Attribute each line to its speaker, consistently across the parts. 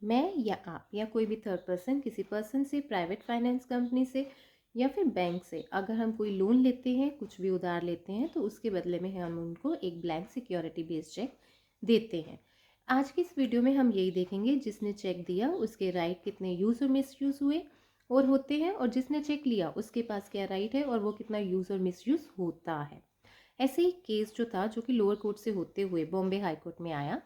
Speaker 1: मैं या आप या कोई भी थर्ड पर्सन किसी पर्सन से, प्राइवेट फाइनेंस कंपनी से या फिर बैंक से अगर हम कोई लोन लेते हैं, कुछ भी उधार लेते हैं, तो उसके बदले में हम उनको एक ब्लैंक सिक्योरिटी बेस्ड चेक देते हैं। आज की इस वीडियो में हम यही देखेंगे जिसने चेक दिया उसके राइट कितने यूज़ और मिसयूज़ हुए और होते हैं, और जिसने चेक लिया उसके पास क्या राइट है और वो कितना यूज़ और मिसयूज़ होता है। ऐसे ही केस जो था, जो कि लोअर कोर्ट से होते हुए बॉम्बे हाई कोर्ट में आया,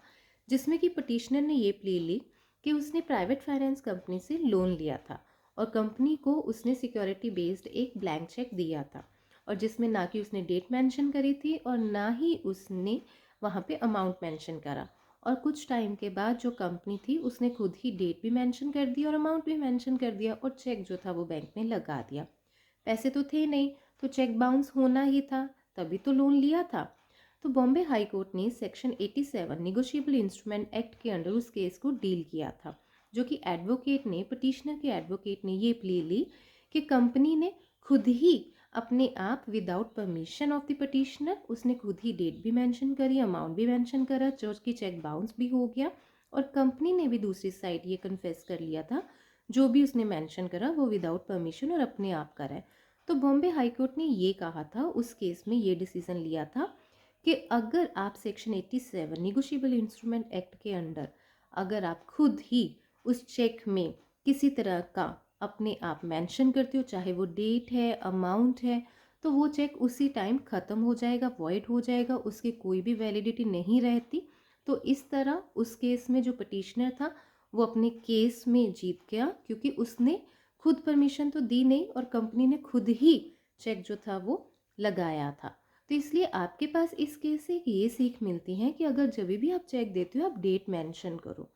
Speaker 1: जिसमें कि पटिशनर ने ये प्ली ली कि उसने प्राइवेट फाइनेंस कंपनी से लोन लिया था और कंपनी को उसने सिक्योरिटी बेस्ड एक ब्लैंक चेक दिया था, और जिसमें ना कि उसने डेट मेंशन करी थी और ना ही उसने वहाँ पे अमाउंट मेंशन करा। और कुछ टाइम के बाद जो कंपनी थी उसने खुद ही डेट भी मेंशन कर दी और अमाउंट भी मेंशन कर दिया, और चेक जो था वो बैंक में लगा दिया। पैसे तो थे नहीं, तो चेक बाउंस होना ही था, तभी तो लोन लिया था। तो बॉम्बे हाई कोर्ट ने सेक्शन 87 निगोशिएबल इंस्ट्रूमेंट एक्ट के अंडर उस केस को डील किया था, जो कि एडवोकेट ने, पिटिशनर के एडवोकेट ने ये प्ली ली कि कंपनी ने खुद ही अपने आप without permission of the petitioner, उसने खुद ही डेट भी मेंशन करी, अमाउंट भी मेंशन करा, जो कि चेक बाउंस भी हो गया, और कंपनी ने भी दूसरी साइड ये कन्फेस कर लिया था जो भी उसने मेंशन करा वो विदाउट परमिशन और अपने आप करा है। तो बॉम्बे हाई कोर्ट ने ये कहा था, उस केस में ये डिसीजन लिया था कि अगर आप सेक्शन 87 निगोशिएबल इंस्ट्रूमेंट एक्ट के अंडर अगर आप खुद ही उस चेक में किसी तरह का अपने आप मेंशन करते हो, चाहे वो डेट है, अमाउंट है, तो वो चेक उसी टाइम ख़त्म हो जाएगा, वॉइड हो जाएगा, उसकी कोई भी वैलिडिटी नहीं रहती। तो इस तरह उस केस में जो पिटिशनर था वो अपने केस में जीत गया, क्योंकि उसने खुद परमिशन तो दी नहीं और कंपनी ने खुद ही चेक जो था वो लगाया था। तो इसलिए आपके पास इस केस से एक ये सीख मिलती है कि अगर जब भी आप चेक देते हो आप डेट मेंशन करो,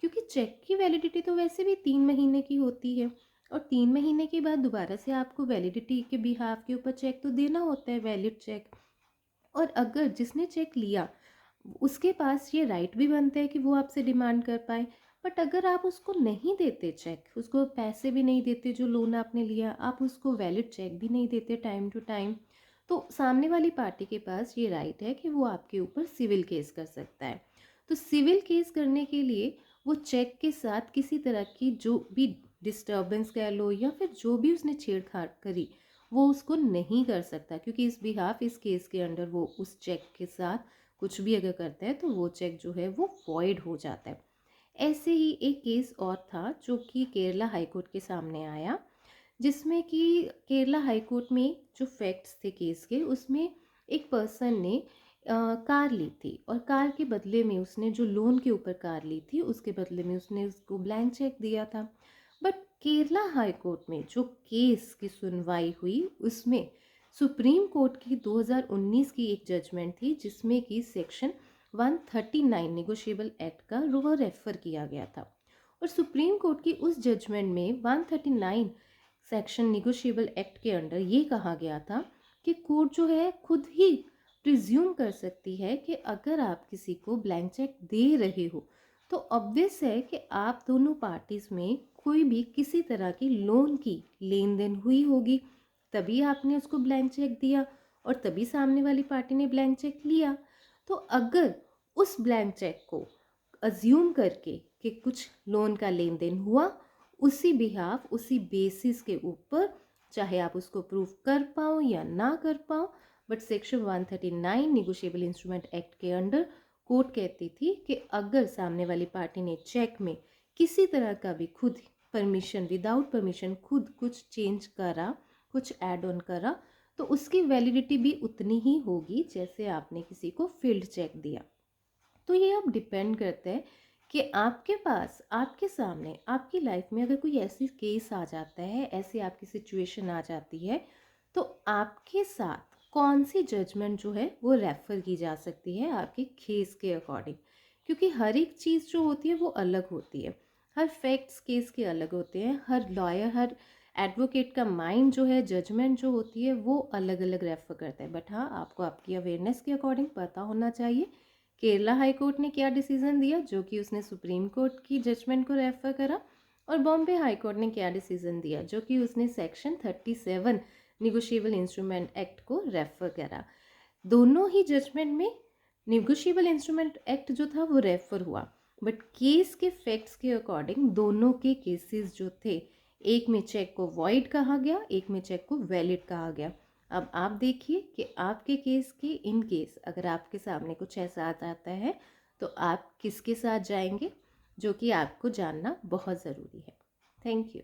Speaker 1: क्योंकि चेक की वैलिडिटी तो वैसे भी 3 महीने की होती है, और 3 महीने के बाद दोबारा से आपको वैलिडिटी के बिहाफ के ऊपर चेक तो देना होता है, वैलिड चेक। और अगर जिसने चेक लिया उसके पास ये राइट भी बनता है कि वो आपसे डिमांड कर पाए, बट अगर आप उसको नहीं देते चेक, उसको पैसे भी नहीं देते जो लोन आपने लिया, आप उसको वैलिड चेक भी नहीं देते टाइम टू टाइम, तो सामने वाली पार्टी के पास ये राइट है कि वो आपके ऊपर सिविल केस कर सकता है। तो सिविल केस करने के लिए वो चेक के साथ किसी तरह की जो भी डिस्टर्बेंस कह लो या फिर जो भी उसने छेड़छाड़ करी वो उसको नहीं कर सकता, क्योंकि इस बिहाफ इस केस के अंडर वो उस चेक के साथ कुछ भी अगर करता है तो वो चेक जो है वो वॉइड हो जाता है। ऐसे ही एक केस और था जो कि केरला हाई कोर्ट के सामने आया, जिसमें कि केरला हाई कोर्ट में जो फैक्ट्स थे केस के, उसमें एक पर्सन ने कार ली थी और कार के बदले में उसने जो लोन के ऊपर कार ली थी उसके बदले में उसने उसको ब्लैंक चेक दिया था। बट केरला हाई कोर्ट में जो केस की सुनवाई हुई उसमें सुप्रीम कोर्ट की 2019 की एक जजमेंट थी, जिसमें कि सेक्शन 139 निगोशिएबल एक्ट का वो रेफर किया गया था। और सुप्रीम कोर्ट की उस जजमेंट में 139 सेक्शन निगोशिएबल एक्ट के अंडर ये कहा गया था कि कोर्ट जो है खुद ही प्रिज्यूम कर सकती है कि अगर आप किसी को ब्लैंक चेक दे रहे हो तो ऑब्वियस है कि आप दोनों पार्टीज में कोई भी किसी तरह की लोन की लेन देन हुई होगी, तभी आपने उसको ब्लैंक चेक दिया और तभी सामने वाली पार्टी ने ब्लैंक चेक लिया। तो अगर उस ब्लैंक चेक को अज्यूम करके कि कुछ लोन का लेन देन हुआ, उसी बिहाफ उसी बेसिस के ऊपर चाहे आप उसको प्रूव कर पाओ या ना कर पाओ, but section 139 negotiable instrument act के अंडर कोर्ट कहती थी कि अगर सामने वाली पार्टी ने चेक में किसी तरह का भी खुद परमिशन, विदाउट परमिशन खुद कुछ चेंज करा, कुछ ऐड ऑन करा, तो उसकी वैलिडिटी भी उतनी ही होगी जैसे आपने किसी को फील्ड चेक दिया। तो ये अब डिपेंड करता है कि आपके पास, आपके सामने, आपकी लाइफ में अगर कोई ऐसी केस आ जाता है, ऐसी आपकी सिचुएशन आ जाती है, तो आपके साथ कौन सी जजमेंट जो है वो रेफ़र की जा सकती है आपके केस के अकॉर्डिंग, क्योंकि हर एक चीज़ जो होती है वो अलग होती है, हर फैक्ट्स केस के अलग होते हैं, हर लॉयर, हर एडवोकेट का माइंड जो है, जजमेंट जो होती है वो अलग अलग रेफ़र करता है। बट हाँ, आपको आपकी अवेयरनेस के अकॉर्डिंग पता होना चाहिए केरला हाई कोर्ट ने क्या डिसीजन दिया, जो कि उसने सुप्रीम कोर्ट की जजमेंट को रेफर करा, और बॉम्बे हाई कोर्ट ने क्या डिसीजन दिया जो कि उसने सेक्शन 37 निगोशिएबल इंस्ट्रूमेंट एक्ट को रेफर करा। दोनों ही जजमेंट में निगोशिएबल इंस्ट्रूमेंट एक्ट जो था वो रेफर हुआ, बट केस के फैक्ट्स के अकॉर्डिंग दोनों के केसेस जो थे, एक में चेक को वॉइड कहा गया, एक में चेक को वैलिड कहा गया। अब आप देखिए कि आपके केस की इन केस अगर आपके सामने कुछ ऐसा आता है तो आप किसके साथ जाएंगे, जो कि आपको जानना बहुत ज़रूरी है। Thank you.